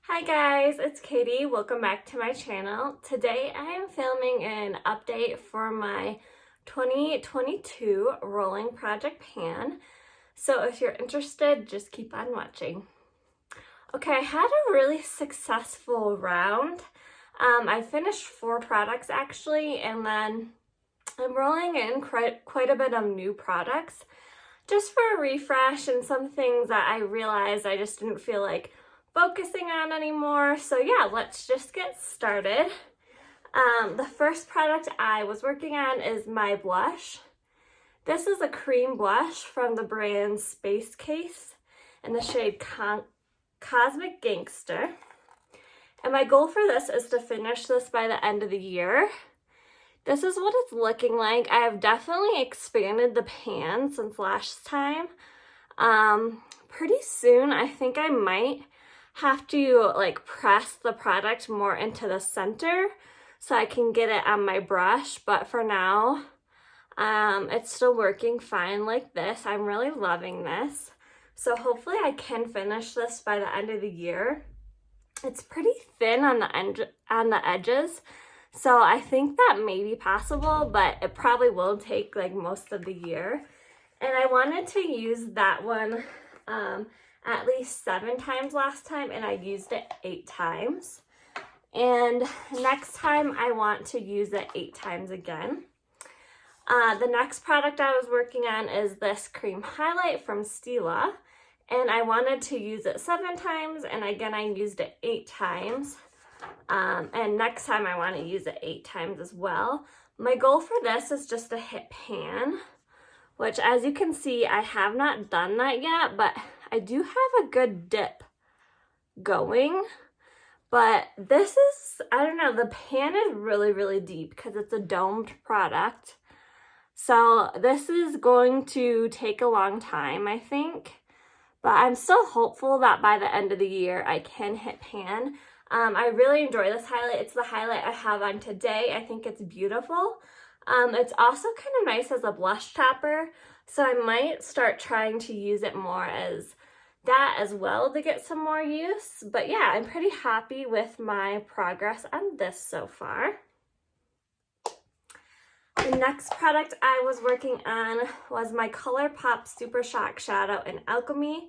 Hi guys, it's Katie. Welcome back to my channel. Today I am filming an update for my 2022 rolling project pan. So if you're interested, just keep on watching. Okay, I had a really successful round. I finished 4 products actually, and then I'm rolling in quite a bit of new products just for a refresh and some things that I realized I just didn't feel like focusing on anymore. So yeah, let's just get started. The first product I was working on is my blush. This is a cream blush from the brand Space Case in the shade Cosmic Gangster. And my goal for this is to finish this by the end of the year. This is what it's looking like. I have definitely expanded the pan since last time. Pretty soon I think I might have to like press the product more into the center so I can get it on my brush, but for now it's still working fine like this. I'm really loving this, so hopefully I can finish this by the end of the year. It's pretty thin on the edges, so I think that may be possible, but it probably will take like most of the year. And I wanted to use that one at least 7 times last time, and I used it 8 times. And next time I want to use it 8 times again. The next product I was working on is this cream highlight from Stila, and I wanted to use it 7 times, and again I used it 8 times. And next time I want to use it 8 times as well. My goal for this is just to hit pan, which as you can see I have not done that yet, but I do have a good dip going. But this is, I don't know, the pan is really deep because it's a domed product. So this is going to take a long time, I think. But I'm still hopeful that by the end of the year I can hit pan. I really enjoy this highlight. It's the highlight I have on today. I think it's beautiful. It's also kind of nice as a blush topper, so I might start trying to use it more as that as well to get some more use. But yeah, I'm pretty happy with my progress on this so far. The next product I was working on was my Colourpop Super Shock Shadow in Alchemy.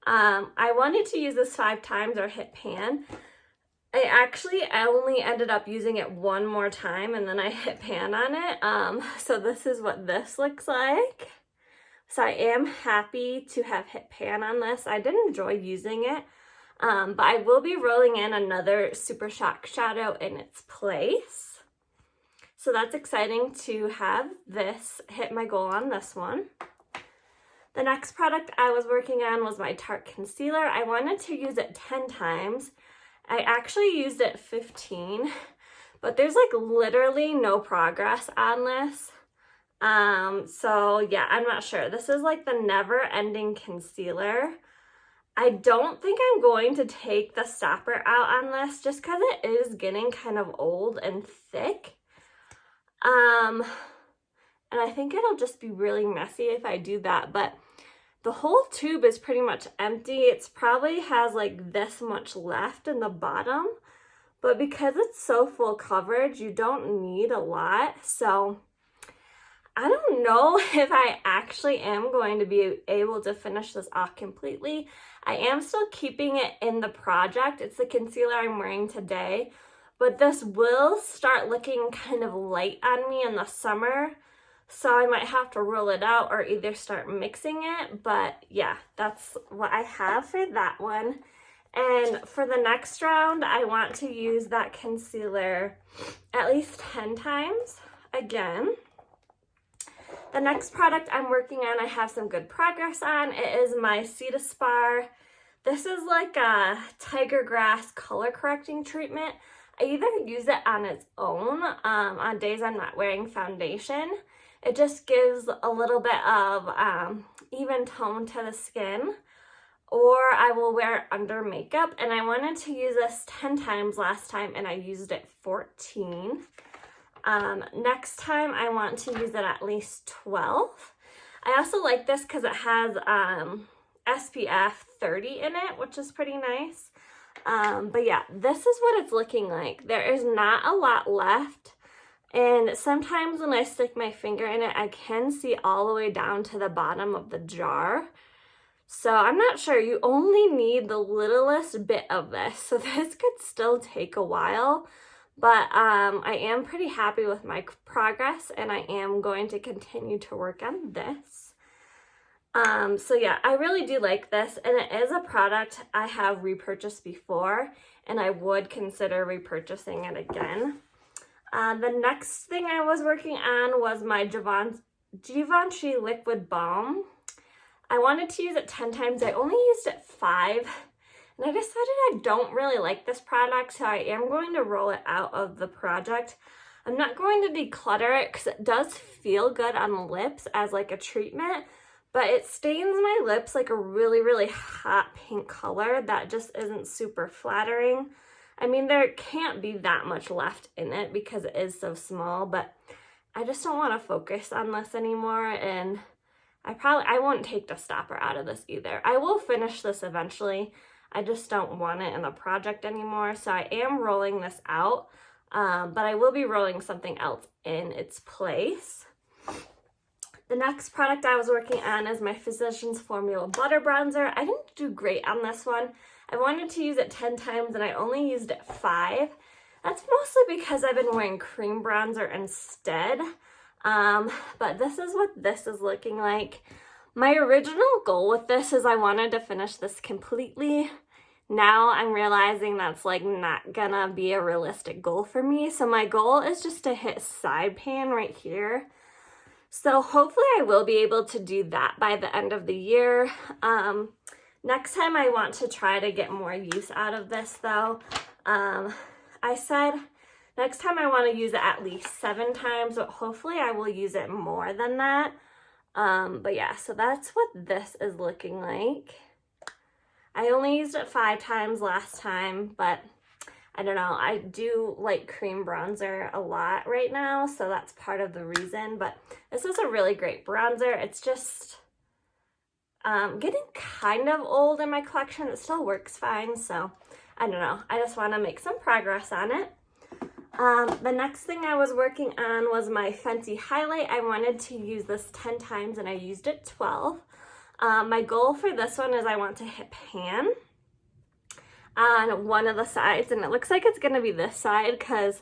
I wanted to use this 5 times or hit pan. I only ended up using it 1 more time and then I hit pan on it. So this is what this looks like. So I am happy to have hit pan on this. I did enjoy using it, but I will be rolling in another Super Shock Shadow in its place. So that's exciting to have this hit my goal on this one. The next product I was working on was my Tarte Concealer. I wanted to use it 10 times. I actually used it 15, but there's like literally no progress on this. So yeah, I'm not sure. This is like the never-ending concealer. I don't think I'm going to take the stopper out on this just because it is getting kind of old and thick. And I think it'll just be really messy if I do that, but the whole tube is pretty much empty. It's probably has like this much left in the bottom, but because it's so full coverage, you don't need a lot. So I don't know if I actually am going to be able to finish this off completely. I am still keeping it in the project. It's the concealer I'm wearing today, but this will start looking kind of light on me in the summer. So I might have to roll it out or either start mixing it. But yeah, that's what I have for that one. And for the next round, I want to use that concealer at least 10 times again. The next product I'm working on, I have some good progress on. It is my Sea to Spar. This is like a tiger grass color correcting treatment. I either use it on its own on days I'm not wearing foundation. It just gives a little bit of even tone to the skin, or I will wear it under makeup. And I wanted to use this 10 times last time and I used it 14. Next time I want to use it at least 12. I also like this because it has SPF 30 in it, which is pretty nice. But yeah, this is what it's looking like. There is not a lot left. And sometimes when I stick my finger in it, I can see all the way down to the bottom of the jar. So I'm not sure. You only need the littlest bit of this. So this could still take a while. But I am pretty happy with my progress, and I am going to continue to work on this. So yeah, I really do like this, and it is a product I have repurchased before, and I would consider repurchasing it again. The next thing I was working on was my Givenchy Liquid Balm. I wanted to use it 10 times. I only used it 5. And I decided I don't really like this product, so I am going to roll it out of the project. I'm not going to declutter it because it does feel good on the lips as like a treatment, but it stains my lips like a really, really hot pink color that just isn't super flattering. I mean, there can't be that much left in it because it is so small, but I just don't want to focus on this anymore, and I won't take the stopper out of this either. I will finish this eventually. I just don't want it in the project anymore, so I am rolling this out, but I will be rolling something else in its place. The next product I was working on is my Physicians Formula Butter Bronzer. I didn't do great on this one. I wanted to use it 10 times, and I only used it 5. That's mostly because I've been wearing cream bronzer instead, but this is what this is looking like. My original goal with this is I wanted to finish this completely. Now I'm realizing that's like not gonna be a realistic goal for me. So my goal is just to hit side pan right here. So hopefully I will be able to do that by the end of the year. Next time I want to try to get more use out of this though. I said next time I want to use it at least 7 times, but hopefully I will use it more than that. But yeah, so that's what this is looking like. I only used it 5 times last time, but I don't know. I do like cream bronzer a lot right now, so that's part of the reason. But this is a really great bronzer. It's just getting kind of old in my collection. It still works fine, so I don't know. I just want to make some progress on it. The next thing I was working on was my Fenty Highlight. I wanted to use this 10 times and I used it 12. My goal for this one is I want to hit pan on one of the sides, and it looks like it's going to be this side because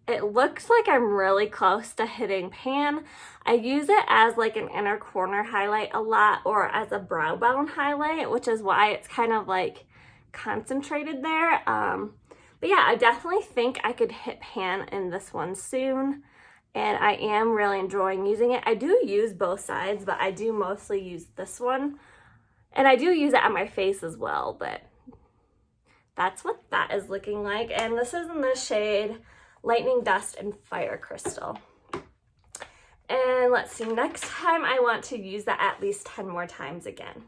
it looks like I'm really close to hitting pan. I use it as like an inner corner highlight a lot, or as a brow bone highlight, which is why it's kind of like concentrated there. But yeah, I definitely think I could hit pan in this one soon, and I am really enjoying using it. I do use both sides, but I do mostly use this one, and I do use it on my face as well, but that's what that is looking like. And this is in the shade Lightning Dust and Fire Crystal. And let's see, next time I want to use that at least 10 more times again.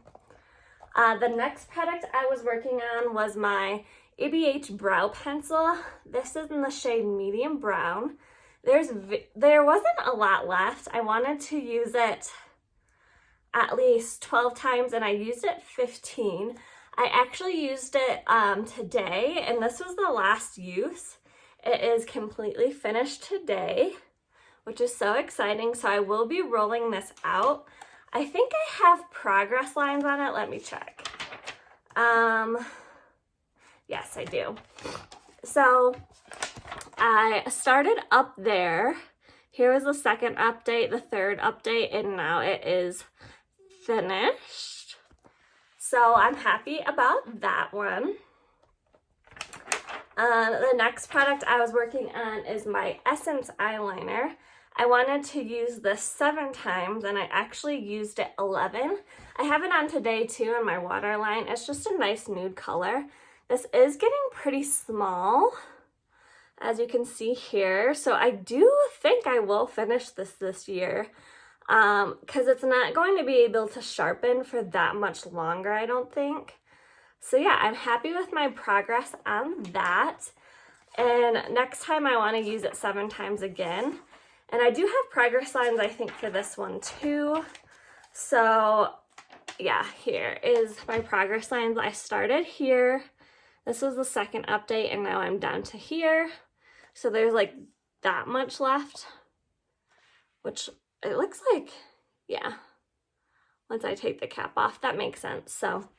The next product I was working on was my Abh Brow Pencil. This is in the shade Medium Brown. There wasn't a lot left. I wanted to use it at least 12 times, and I used it 15. I actually used it today, and this was the last use. It is completely finished today, which is so exciting. So I will be rolling this out. I think I have progress lines on it. Let me check. Yes, I do. So I started up there. Here was the second update, the third update, and now it is finished. So I'm happy about that one. The next product I was working on is my Essence eyeliner. I wanted to use this 7 times, and I actually used it 11. I have it on today too in my waterline. It's just a nice nude color. This is getting pretty small, as you can see here. So I do think I will finish this year, because it's not going to be able to sharpen for that much longer, I don't think. So yeah, I'm happy with my progress on that. And next time I want to use it 7 times again. And I do have progress lines, I think, for this one too. So yeah, here is my progress lines. I started here, This was the second update, and now I'm down to here. So there's like that much left, which it looks like, yeah, once I take the cap off, that makes sense. So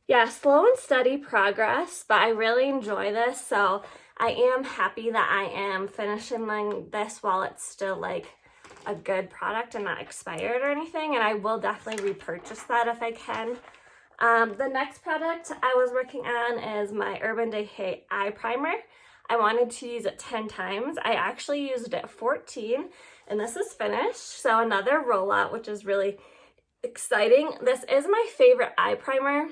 yeah, slow and steady progress, but I really enjoy this. So I am happy that I am finishing this while it's still like a good product and not expired or anything. And I will definitely repurchase that if I can. The next product I was working on is my Urban Decay Eye Primer. I wanted to use it 10 times. I actually used it 14, and this is finished. So another rollout, which is really exciting. This is my favorite eye primer,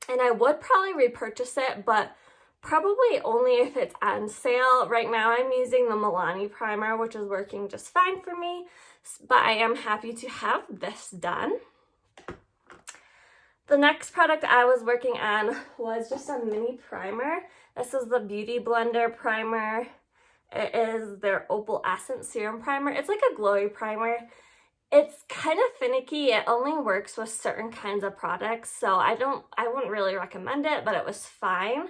and I would probably repurchase it, but probably only if it's on sale. Right now I'm using the Milani primer, which is working just fine for me, but I am happy to have this done. The next product I was working on was just a mini primer. This is the Beauty Blender primer. It is their Opal Essence Serum Primer. It's like a glowy primer. It's kind of finicky. It only works with certain kinds of products, so I wouldn't really recommend it, but it was fine.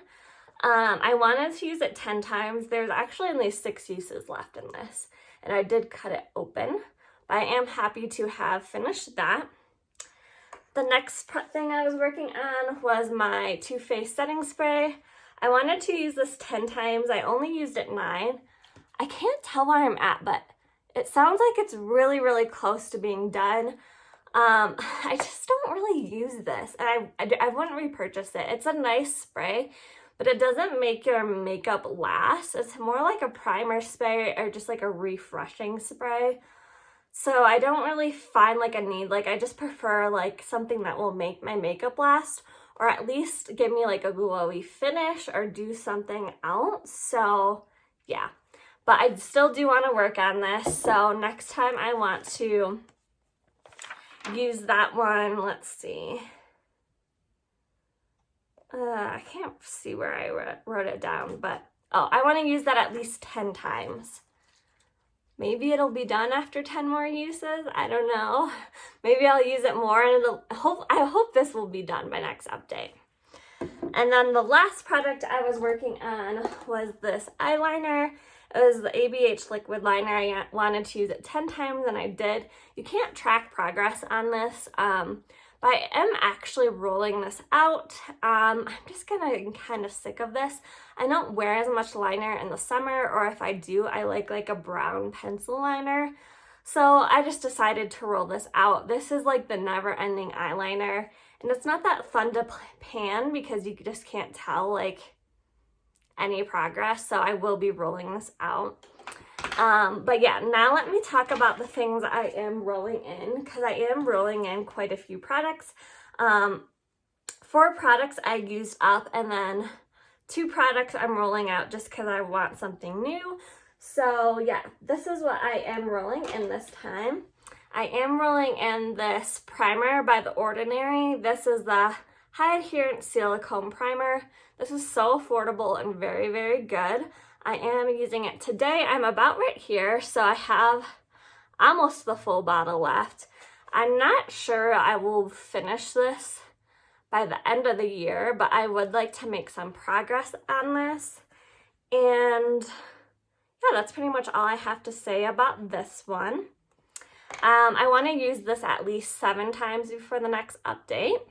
I wanted to use it 10 times. There's actually only 6 uses left in this, and I did cut it open, but I am happy to have finished that. The next thing I was working on was my Too Faced setting spray. I wanted to use this 10 times. I only used it 9. I can't tell where I'm at, but it sounds like it's really, really close to being done. I just don't really use this, and I wouldn't repurchase it. It's a nice spray, but it doesn't make your makeup last. It's more like a primer spray or just like a refreshing spray. So I don't really find like a need. Like I just prefer like something that will make my makeup last, or at least give me like a glowy finish or do something else. So yeah, but I still do want to work on this. So next time I want to use that one. Let's see. I can't see where I wrote it down, but oh, I want to use that at least 10 times. Maybe it'll be done after 10 more uses. I don't know. Maybe I'll use it more, and I hope this will be done by next update. And then the last product I was working on was this eyeliner. It was the ABH liquid liner. I wanted to use it 10 times, and I did. You can't track progress on this, but I am actually rolling this out. I'm just kind of sick of this. I don't wear as much liner in the summer, or if I do, I like a brown pencil liner. So I just decided to roll this out. This is like the never-ending eyeliner, and it's not that fun to pan because you just can't tell like any progress. So I will be rolling this out. But yeah, now let me talk about the things I am rolling in, because I am rolling in quite a few products. 4 products I used up, and then 2 products I'm rolling out just because I want something new. So yeah, this is what I am rolling in this time. I am rolling in this primer by The Ordinary. This is the High Adherence Silicone Primer. This is so affordable and very, very good. I am using it today. I'm about right here, so I have almost the full bottle left. I'm not sure I will finish this by the end of the year, but I would like to make some progress on this. And yeah, that's pretty much all I have to say about this one. I want to use this at least 7 times before the next update.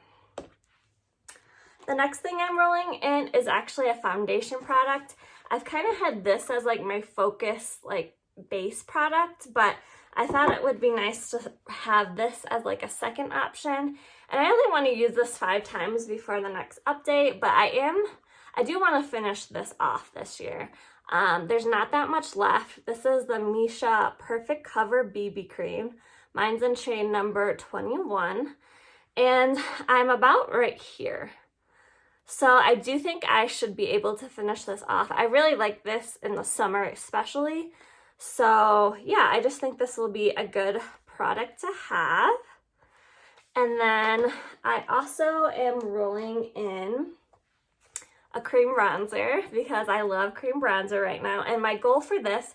The next thing I'm rolling in is actually a foundation product. I've kind of had this as like my focus like base product, but I thought it would be nice to have this as like a second option. And I only want to use this 5 times before the next update, but I do want to finish this off this year. There's not that much left. This is the Misha Perfect Cover BB Cream. Mine's in shade number 21, and I'm about right here. So I do think I should be able to finish this off. I really like this in the summer especially. So yeah, I just think this will be a good product to have. And then I also am rolling in a cream bronzer because I love cream bronzer right now. And my goal for this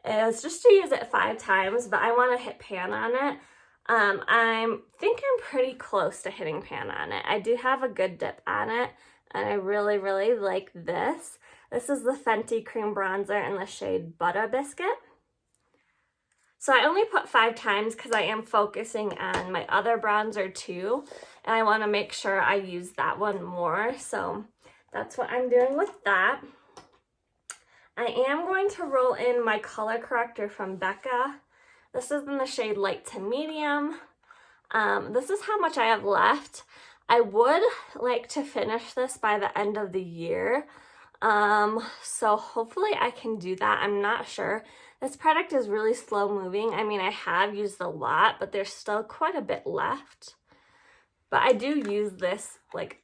is just to use it 5 times, but I want to hit pan on it. I think I'm pretty close to hitting pan on it. I do have a good dip on it. and I really, really like this. This is the Fenty Cream Bronzer in the shade Butter Biscuit. So I only put 5 times because I am focusing on my other bronzer too, and I want to make sure I use that one more. So that's what I'm doing with that. I am going to roll in my color corrector from Becca. This is in the shade Light to Medium. This is how much I have left. I would like to finish this by the end of the year. So hopefully I can do that. I'm not sure. This product is really slow moving. I mean, I have used a lot, but there's still quite a bit left. But I do use this like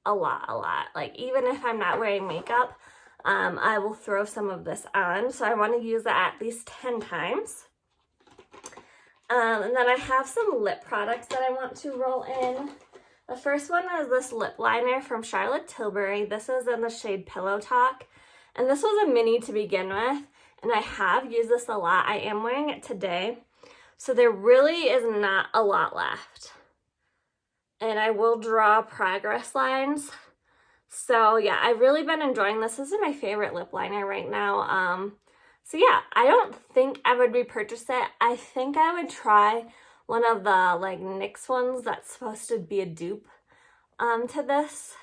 a lot. Like even if I'm not wearing makeup, I will throw some of this on. So I want to use it at least 10 times. And then I have some lip products that I want to roll in. The first one is this lip liner from Charlotte Tilbury. This is in the shade Pillow Talk. And this was a mini to begin with. And I have used this a lot. I am wearing it today. So there really is not a lot left. And I will draw progress lines. So yeah, I've really been enjoying this. This is my favorite lip liner right now. So yeah, I don't think I would repurchase it. I think I would try one of the like NYX ones that's supposed to be a dupe to this.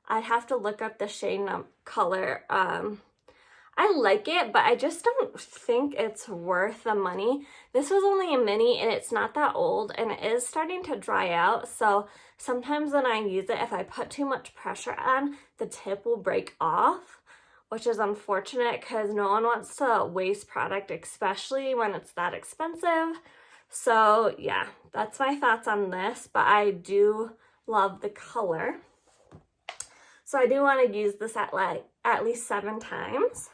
I'd have to look up the shade color. I like it, but I just don't think it's worth the money. This was only a mini and it's not that old and it is starting to dry out. So sometimes when I use it, if I put too much pressure on, the tip will break off, which is unfortunate because no one wants to waste product, especially when it's that expensive. So yeah, that's my thoughts on this, but I do love the color. So I do want to use this at least 7 times.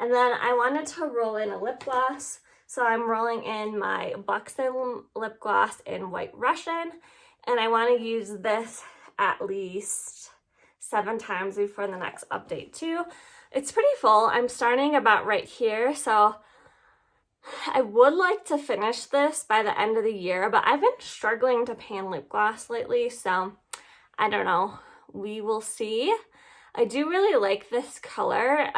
And then I wanted to roll in a lip gloss. So I'm rolling in my Buxom lip gloss in White Russian. And I want to use this at least 7 times before the next update too. It's pretty full. I'm starting about right here. So I would like to finish this by the end of the year, but I've been struggling to pan lip gloss lately. So I don't know. We will see. I do really like this color.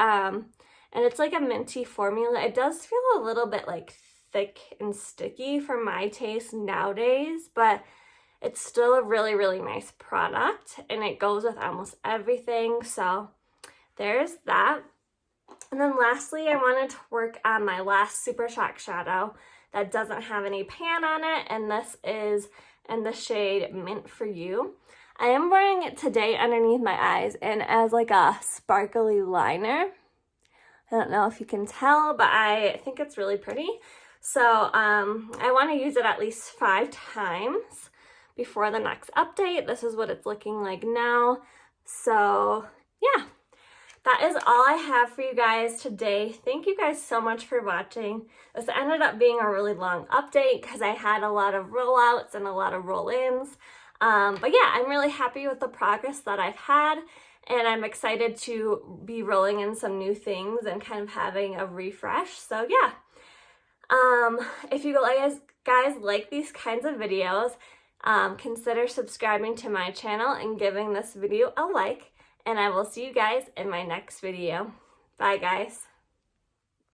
And it's like a minty formula. It does feel a little bit like thick and sticky for my taste nowadays, but it's still a really, really nice product and it goes with almost everything. So there's that. And then lastly, I wanted to work on my last Super Shock shadow that doesn't have any pan on it. And this is in the shade Mint For You. I am wearing it today underneath my eyes and as like a sparkly liner. I don't know if you can tell, but I think it's really pretty. So I want to use it at least 5 times before the next update. This is what it's looking like now. So yeah, that is all I have for you guys today. Thank you guys so much for watching. This ended up being a really long update because I had a lot of rollouts and a lot of roll-ins. But yeah, I'm really happy with the progress that I've had. And I'm excited to be rolling in some new things and kind of having a refresh. So yeah, if you guys like these kinds of videos, consider subscribing to my channel and giving this video a like. And I will see you guys in my next video. Bye guys.